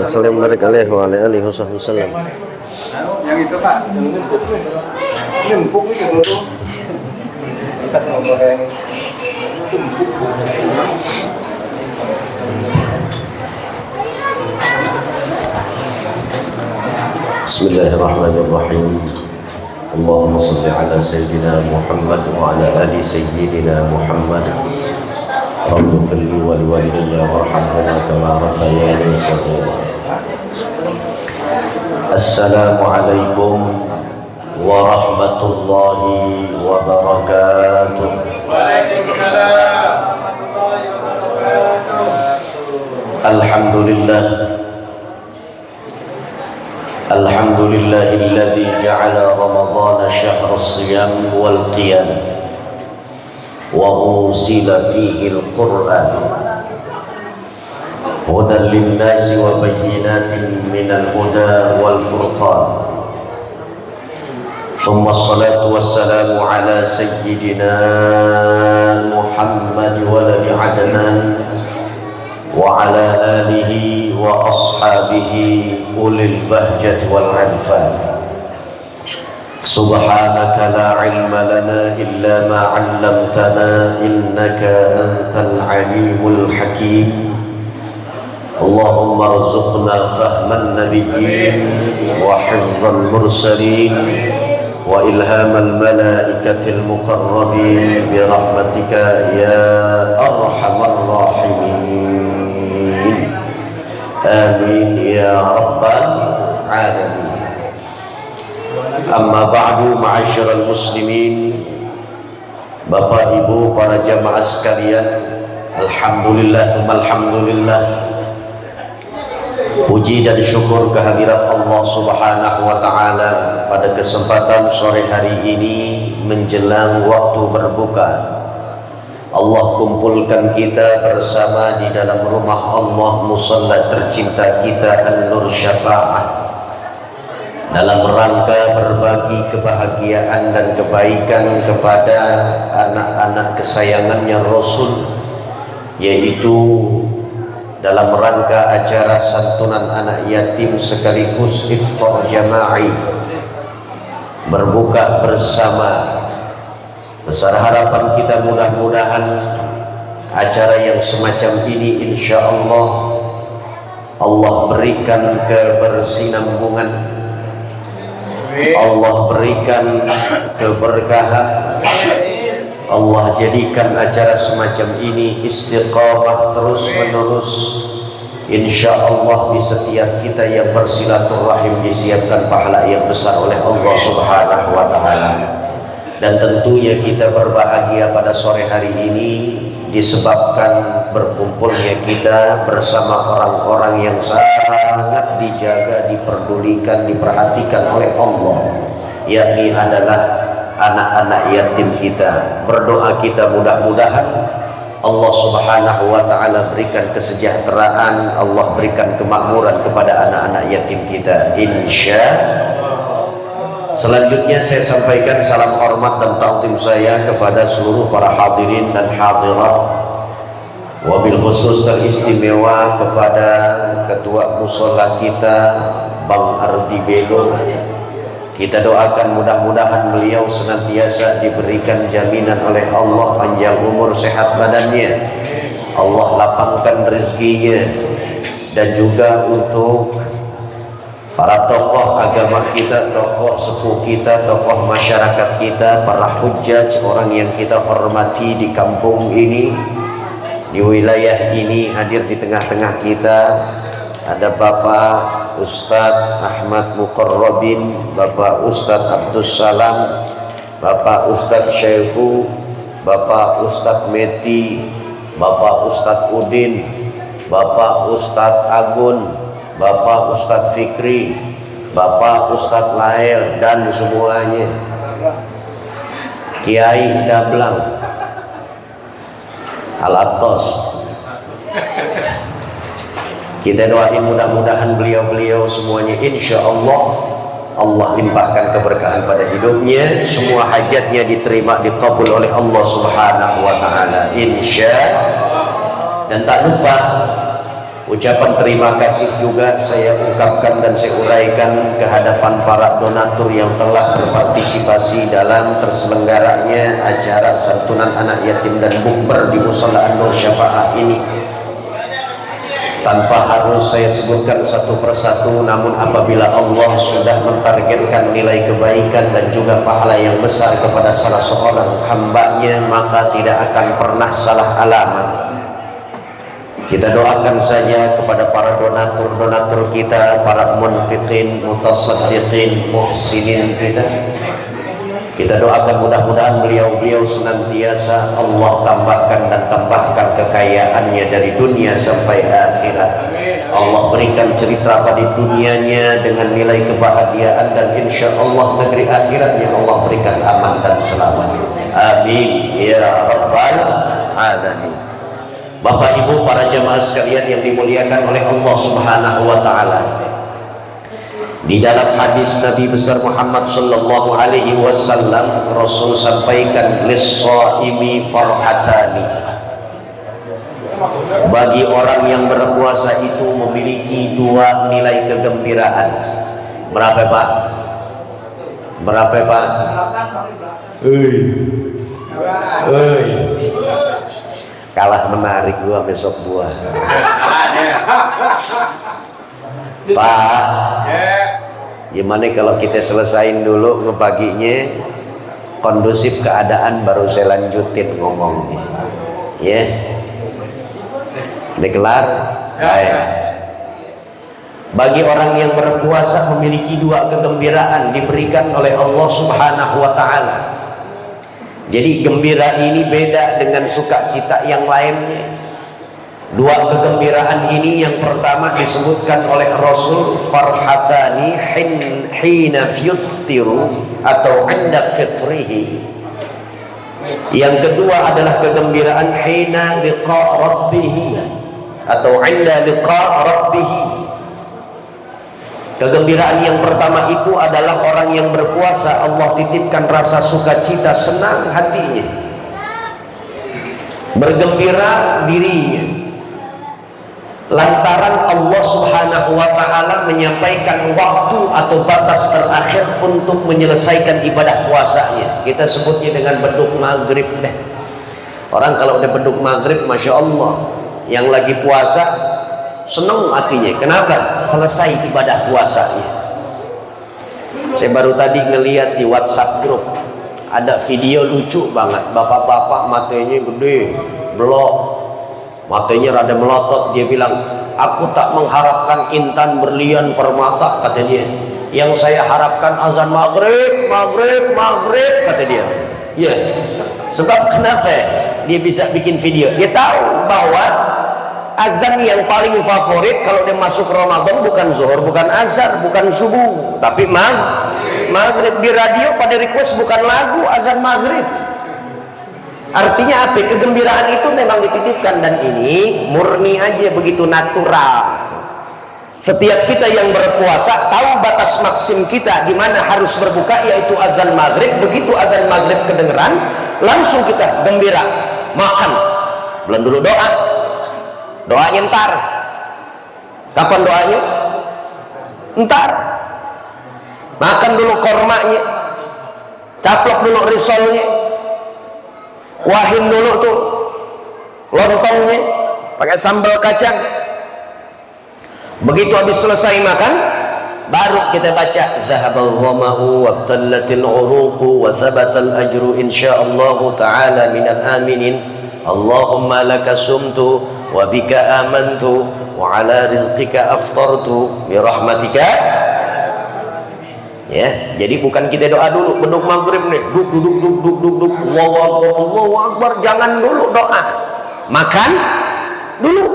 Salam barik alaihi wa ala alihi wasallam. Yang itu Pak, yang empuk itu dulu. Kita ngomongin Bismillahirrahmanirrahim. Allahumma salli ala sayyidina Muhammad wa ala ali sayyidina Muhammad. Rabbi firli wa liwalidayya warhamhuma kama rabbayani shaghira. Assalamualaikum warahmatullahi wabarakatuh. Waalaikumsalam warahmatullahi wabarakatuh. Alhamdulillah. Alhamdulillahilladzi ja'ala Ramadhana syahra as-siyam wal qiyam wa unzila fihi al-Qur'an hudan lin-nasi wa bayyinatin minal huda wal furqan. Thumma as-salatu was-salamu ala sayyidina Muhammad waladi Adnan wa ala alihi wa ashabihi ulil bahjati wal anfal. Subhanaka la ilma lana illa ma 'allamtana innaka antal alimul hakim. Allahumma arzuqna fahman nabiyyin wa hifzal mursalin wa ilhamal malaikatil muqarrabin bi rahmatika ya arhamar rahimin. Amin ya rabbal alamin. Amma ba'du, ma'asyiral muslimin, Bapak Ibu para jamaah sekalian, alhamdulillah tsumma alhamdulillah. Puji dan syukur kehadirat Allah Subhanahu wa taala pada kesempatan sore hari ini menjelang waktu berbuka. Allah kumpulkan kita bersama di dalam rumah Allah, musalla tercinta kita An-Nur Syafa'ah, dalam rangka berbagi kebahagiaan dan kebaikan kepada anak-anak kesayangannya Rasul, yaitu dalam rangka acara santunan anak yatim sekaligus iftar jama'i, berbuka bersama. Besar harapan kita mudah-mudahan acara yang semacam ini insya Allah berikan kebersinambungan, Allah berikan keberkahan, Allah jadikan acara semacam ini istiqamah terus menerus. Insya Allah di setiap kita yang bersilaturahim disiapkan pahala yang besar oleh Allah Subhanahu wa taala. Dan tentunya kita berbahagia pada sore hari ini disebabkan berkumpulnya kita bersama orang-orang yang sangat dijaga, diperdulikan, diperhatikan oleh Allah, yakni adalah anak-anak yatim kita. Berdoa kita mudah-mudahan Allah Subhanahu wa taala berikan kesejahteraan, Allah berikan kemakmuran kepada anak-anak yatim kita insya. Selanjutnya saya sampaikan salam hormat dan ta'zim saya kepada seluruh para hadirin dan hadirat, wabil khusus teristimewa kepada ketua mushola kita Bang Ardi Belo. Kita doakan mudah-mudahan beliau senantiasa diberikan jaminan oleh Allah panjang umur sehat badannya, Allah lapangkan rezekinya, dan juga untuk para tokoh agama kita, tokoh sepuh kita, tokoh masyarakat kita, para hujjaj, orang yang kita hormati di kampung ini, di wilayah ini, hadir di tengah-tengah kita. Ada Bapak Ustadz Ahmad Muqarrabin, Bapak Ustadz Abdus Salam, Bapak Ustadz Syekhu, Bapak Ustadz Meti, Bapak Ustadz Udin, Bapak Ustadz Agun, Bapak Ustadz Fikri, Bapak Ustadz Lael, dan semuanya, Kiai Dablang Al-Atos. Kita doain mudah-mudahan beliau-beliau semuanya insya Allah limpahkan keberkahan pada hidupnya, semua hajatnya diterima, dikabul oleh Allah Subhanahu wa taala insya. Dan tak lupa Ucapan terima kasih juga saya ungkapkan dan saya uraikan ke hadapan para donatur yang telah berpartisipasi dalam terselenggaranya acara santunan anak yatim dan bukber di Mushola An-Nur Syafa'ah ini. Tanpa harus saya sebutkan satu persatu, namun apabila Allah sudah mentargetkan nilai kebaikan dan juga pahala yang besar kepada salah seorang hambanya, maka tidak akan pernah salah alamat. Kita doakan saja kepada para donatur kita, para munfiqin, mutasaddiqin, muhsinin kita. Kita doakan mudah-mudahan beliau-beliau senantiasa Allah tambahkan dan tambahkan kekayaannya dari dunia sampai akhirat. Allah berikan cerita pada dunianya dengan nilai kebahagiaan, dan insya Allah negeri akhiratnya Allah berikan aman dan selamat. Amin ya rabbal alamin. Bapak Ibu para jamaah sekalian yang dimuliakan oleh Allah Subhanahu wa taala. Di dalam hadis Nabi besar Muhammad sallallahu alaihi wasallam, Rasul sampaikan lis-shaimi farhatani. Bagi orang yang berpuasa itu memiliki dua nilai kegembiraan. Berapa Pak? Berapa Pak? Kalah menarik gua besok gua. Pak, gimana kalau kita selesain dulu ngebaginya, kondusif keadaan baru saya lanjutin ngomongnya. Ya, udah kelar? Baik. Bagi orang yang berpuasa memiliki dua kegembiraan diberikan oleh Allah Subhanahu wa taala. Jadi gembira ini beda dengan sukacita yang lainnya. Dua kegembiraan ini, yang pertama disebutkan oleh Rasul farhatani hina yuftiru atau 'inda fitrihi. Yang kedua adalah kegembiraan hina liqa rabbih atau 'inda liqa rabbih. Kegembiraan yang pertama itu adalah orang yang berpuasa Allah titipkan rasa sukacita, senang hatinya, bergembira dirinya, lantaran Allah Subhanahu wa taala menyampaikan waktu atau batas terakhir untuk menyelesaikan ibadah puasanya. Kita sebutnya dengan beduk maghrib deh. Orang kalau udah beduk maghrib, masya Allah, yang lagi puasa senang hatinya. Kenapa? Selesai ibadah puasanya. Saya baru tadi ngeliat di WhatsApp grup ada video lucu banget. Bapak-bapak matanya gede, blok, matanya rada melotot. Dia bilang, aku tak mengharapkan intan berlian permata, kata dia. Yang saya harapkan azan maghrib, maghrib, maghrib, kata dia. Ya, sebab kenapa dia bisa bikin video? Dia tahu bahwa azan yang paling favorit kalau dia masuk Ramadan bukan zuhur, bukan asar, bukan subuh, tapi maghrib. Di radio pada request bukan lagu, azan maghrib. Artinya apa? Kegembiraan itu memang dititipkan, dan ini murni aja, begitu natural. Setiap kita yang berpuasa tahu batas maksim kita di mana harus berbuka, yaitu azan maghrib. Begitu azan maghrib kedengeran, langsung kita gembira, makan. Belum dulu doa. Doanya ntar. Kapan doanya? Ntar. Makan dulu kormanya, caplok dulu risolnya, kuahin dulu tuh lontongnya pakai sambal kacang. Begitu habis selesai makan, baru kita baca zahabal dhama'u wabtallatil uruqu wa thabatal ajru insyaallah ta'ala minal aminin. Allahumma laka sumtu wa bika amantu wa ala rizqika aftartu bi rahmatika. Ya, jadi bukan kita doa dulu beduk maghrib nih, duduk, Allahu Akbar, jangan dulu doa, makan dulu.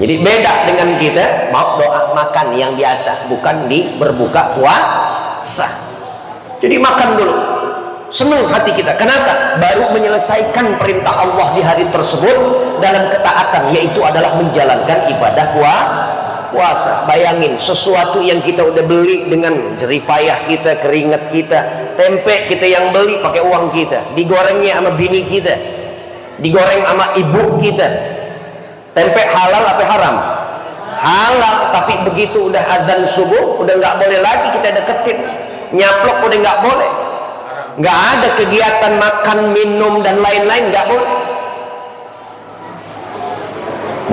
Jadi beda dengan kita mau doa makan yang biasa, bukan di berbuka puasa. Jadi makan dulu, senang hati kita. Kenapa? Baru menyelesaikan perintah Allah di hari tersebut dalam ketaatan, yaitu adalah menjalankan ibadah puasa. Bayangin, sesuatu yang kita udah beli dengan jeripayah kita, keringat kita, tempe kita yang beli pakai uang kita, digorengnya sama bini kita, digoreng sama ibu kita, Tempe halal apa haram? Halal, tapi begitu udah adzan subuh udah nggak boleh lagi kita deketin. Nyaplok udah nggak boleh. Nggak ada kegiatan makan, minum dan lain-lain, nggak boleh.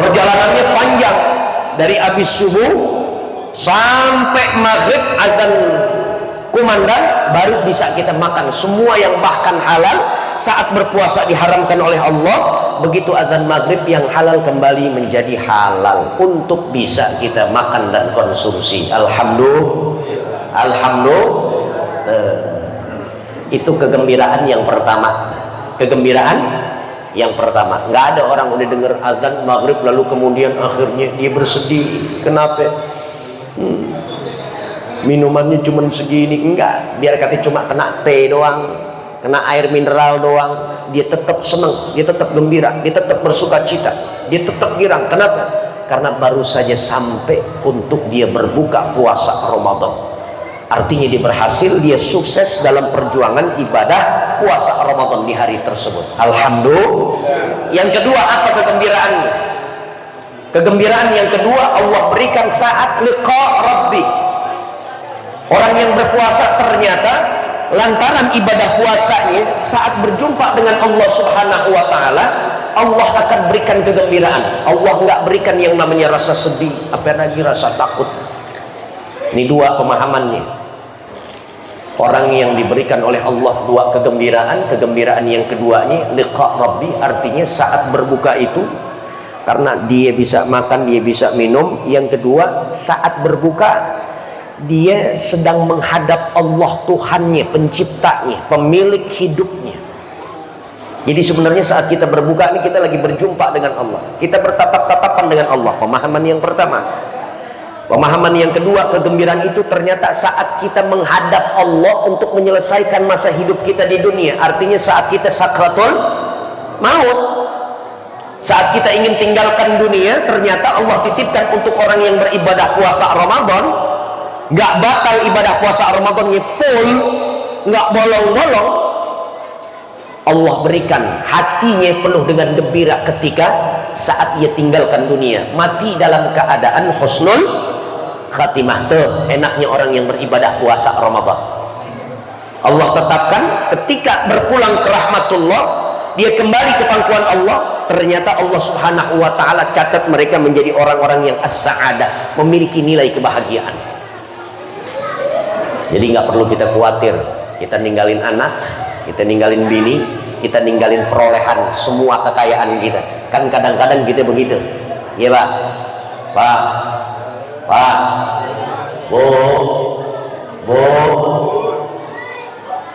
Perjalanannya panjang dari habis subuh sampai maghrib adzan kumandang baru bisa kita makan. Semua yang bahkan halal saat berpuasa diharamkan oleh Allah, begitu adzan maghrib yang halal kembali menjadi halal untuk bisa kita makan dan konsumsi. Alhamdulillah. Itu kegembiraan yang pertama. Kegembiraan yang pertama. Nggak ada orang udah dengar azan maghrib lalu kemudian akhirnya dia bersedih. Kenapa? Minumannya cuma segini. Enggak, biar kata cuma kena teh doang, kena air mineral doang, dia tetap senang, dia tetap gembira, dia tetap bersuka cita, dia tetap girang. Kenapa? Karena baru saja sampai untuk dia berbuka puasa Ramadan. Artinya dia berhasil, dia sukses dalam perjuangan ibadah puasa Ramadan di hari tersebut. Alhamdulillah. Yang kedua, apa kegembiraannya? Kegembiraan yang kedua, Allah berikan saat liqa Rabbi. Orang yang berpuasa ternyata lantaran ibadah puasanya saat berjumpa dengan Allah Subhanahu wa taala, Allah akan berikan kegembiraan. Allah nggak berikan yang namanya rasa sedih, apalagi rasa takut. Ini dua pemahamannya. Orang yang diberikan oleh Allah dua kegembiraan. Kegembiraan yang keduanya liqa Rabbi, artinya saat berbuka itu karena dia bisa makan, dia bisa minum. Yang kedua, saat berbuka dia sedang menghadap Allah Tuhannya, penciptanya, pemilik hidupnya. Jadi sebenarnya saat kita berbuka ini kita lagi berjumpa dengan Allah, kita bertatap-tatapan dengan Allah. Pemahaman yang pertama. Pemahaman yang kedua, kegembiraan itu ternyata saat kita menghadap Allah untuk menyelesaikan masa hidup kita di dunia. Artinya saat kita sakratul maut, saat kita ingin tinggalkan dunia, ternyata Allah titipkan untuk orang yang beribadah puasa Ramadan, nggak batal ibadah puasa Ramadannya full, nggak bolong-bolong. Allah berikan hatinya penuh dengan gembira ketika saat ia tinggalkan dunia, mati dalam keadaan husnul khatimah. Tuh enaknya orang yang beribadah puasa Ramadan. Allah tetapkan ketika berpulang ke rahmatullah, dia kembali ke pangkuan Allah, ternyata Allah Subhanahu wa taala catat mereka menjadi orang-orang yang as-sa'adah, memiliki nilai kebahagiaan. Jadi nggak perlu kita khawatir kita ninggalin anak, kita ninggalin bini, kita ninggalin perolehan semua kekayaan kita. Kan kadang-kadang kita begitu. Iya Pak. Pak, Bu,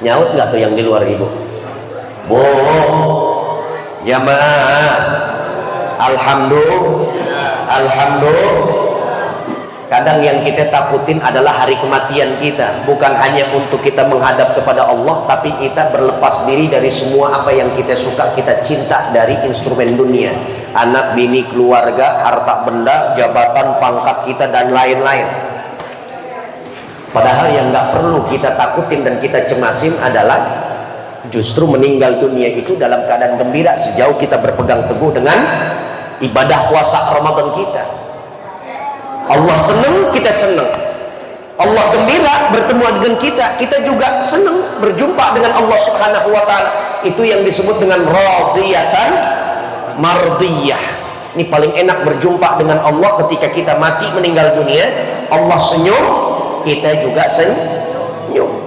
nyaut nggak tuh yang di luar ibu? Bu, jamaah, alhamdulillah. Kadang yang kita takutin adalah hari kematian kita, bukan hanya untuk kita menghadap kepada Allah, tapi kita berlepas diri dari semua apa yang kita suka, kita cinta dari instrumen dunia, anak, bini, keluarga, harta benda, jabatan, pangkat kita dan lain-lain. Padahal yang nggak perlu kita takutin dan kita cemasin adalah justru meninggal dunia itu dalam keadaan gembira sejauh kita berpegang teguh dengan ibadah puasa Ramadan kita. Allah senang, kita senang. Allah gembira bertemu dengan kita, kita juga senang berjumpa dengan Allah Subhanahu wa taala. Itu yang disebut dengan radiyatan mardiyah. Ini paling enak berjumpa dengan Allah ketika kita mati meninggal dunia. Allah senyum, kita juga senyum.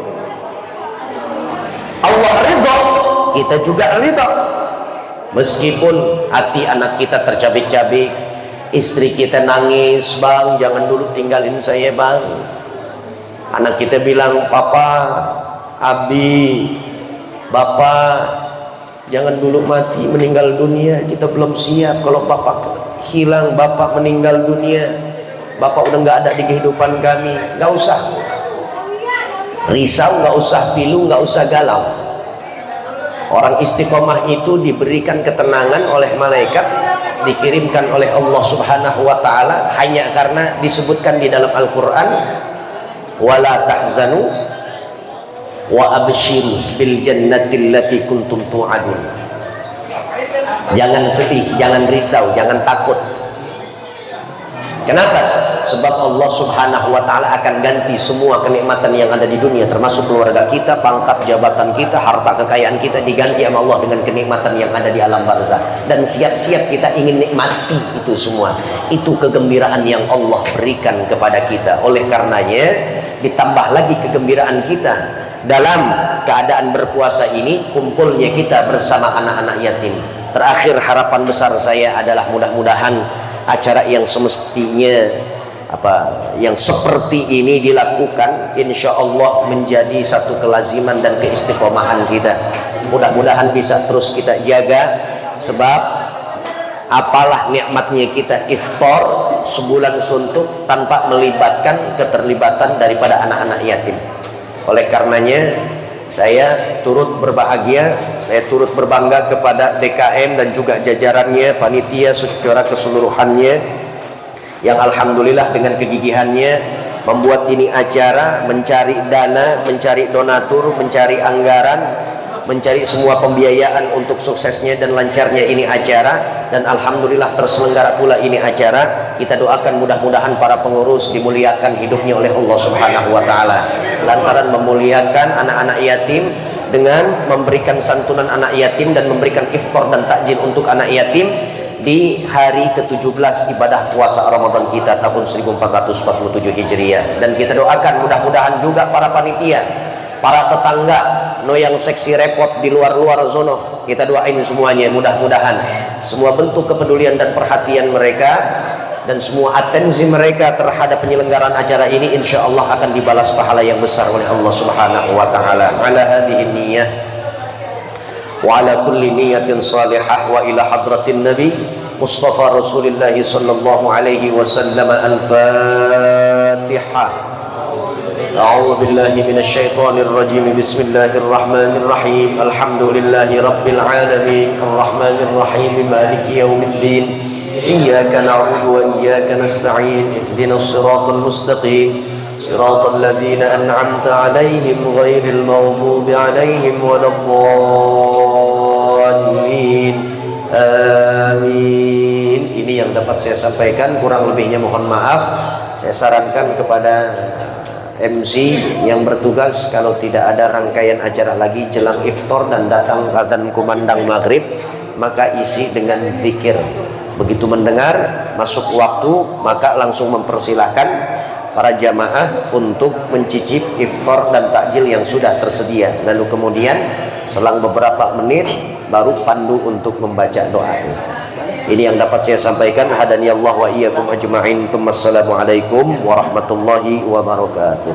Allah ridha, kita juga ridha. Meskipun hati anak kita tercabik-cabik, istri kita nangis, bang jangan dulu tinggalin saya bang. Anak kita bilang, papa, abi, bapak jangan dulu mati meninggal dunia, kita belum siap. Kalau bapak hilang, bapak meninggal dunia, bapak udah nggak ada di kehidupan kami. Nggak usah risau, nggak usah pilu, nggak usah galau. Orang istiqomah itu diberikan ketenangan oleh malaikat, dikirimkan oleh Allah Subhanahu wa taala hanya karena disebutkan di dalam Al-Qur'an, wala tahzanu wa abshiru bil jannati allati kuntum tu'adun. Jangan sedih, jangan risau, jangan takut. Kenapa? Sebab Allah Subhanahu wa Ta'ala akan ganti semua kenikmatan yang ada di dunia, termasuk keluarga kita, pangkat jabatan kita, harta kekayaan kita, diganti sama Allah dengan kenikmatan yang ada di alam barzakh. Dan siap-siap kita ingin nikmati itu semua. Itu kegembiraan yang Allah berikan kepada kita. Oleh karenanya, ditambah lagi kegembiraan kita dalam keadaan berpuasa ini, kumpulnya kita bersama anak-anak yatim. Terakhir, harapan besar saya adalah mudah-mudahan acara yang semestinya yang seperti ini dilakukan, insya Allah menjadi satu kelaziman dan keistiqomahan kita. Mudah-mudahan bisa terus kita jaga, sebab apalah nikmatnya kita iftar sebulan suntuk tanpa melibatkan keterlibatan daripada anak-anak yatim. Oleh karenanya saya turut berbahagia, saya turut berbangga kepada DKM dan juga jajarannya, panitia secara keseluruhannya, yang alhamdulillah dengan kegigihannya membuat ini acara, mencari dana, mencari donatur, mencari anggaran, mencari semua pembiayaan untuk suksesnya dan lancarnya ini acara. Dan alhamdulillah terselenggara pula ini acara. Kita doakan mudah-mudahan para pengurus dimuliakan hidupnya oleh Allah Subhanahu wa Ta'ala, lantaran memuliakan anak-anak yatim dengan memberikan santunan anak yatim dan memberikan iftar dan takjil untuk anak yatim di hari ke-17 ibadah puasa Ramadan kita tahun 1447 Hijriah. Dan kita doakan mudah-mudahan juga para panitia, para tetangga no yang seksi repot di luar-luar zono, kita doain semuanya, mudah-mudahan semua bentuk kepedulian dan perhatian mereka dan semua atensi mereka terhadap penyelenggaraan acara ini insya Allah akan dibalas pahala yang besar oleh Allah Subhanahu wa Ta'ala. Ala hadhihi niyyah wa ala kulli niyatin salihah wa ila hadratin nabi Mustafa Rasulullah sallallahu alaihi wasallam. Al-Fatihah. A'udzu billahi minasy syaithanir rajim. Bismillahirrahmanirrahim. Alhamdulillahi rabbil alamin. Arrahmanir rahim. Maliki yaumiddin. Iyyaka na'budu wa iyyaka nasta'in. Ihdinas siratal mustaqim. Siratal ladzina an'amta 'alaihim ghairil maghdubi 'alaihim waladdallin. Amin. Ini yang dapat saya sampaikan, kurang lebihnya mohon maaf. Saya sarankan kepada MC yang bertugas, kalau tidak ada rangkaian acara lagi jelang iftar dan datang adzan kumandang maghrib, maka isi dengan zikir. Begitu mendengar masuk waktu, maka langsung mempersilahkan para jamaah untuk mencicip iftar dan takjil yang sudah tersedia. Lalu kemudian selang beberapa menit baru pandu untuk membaca doa. Ini yang dapat saya sampaikan. Hadani Allah wa iyyakum ajma'in. Assalamualaikum warahmatullahi wabarakatuh.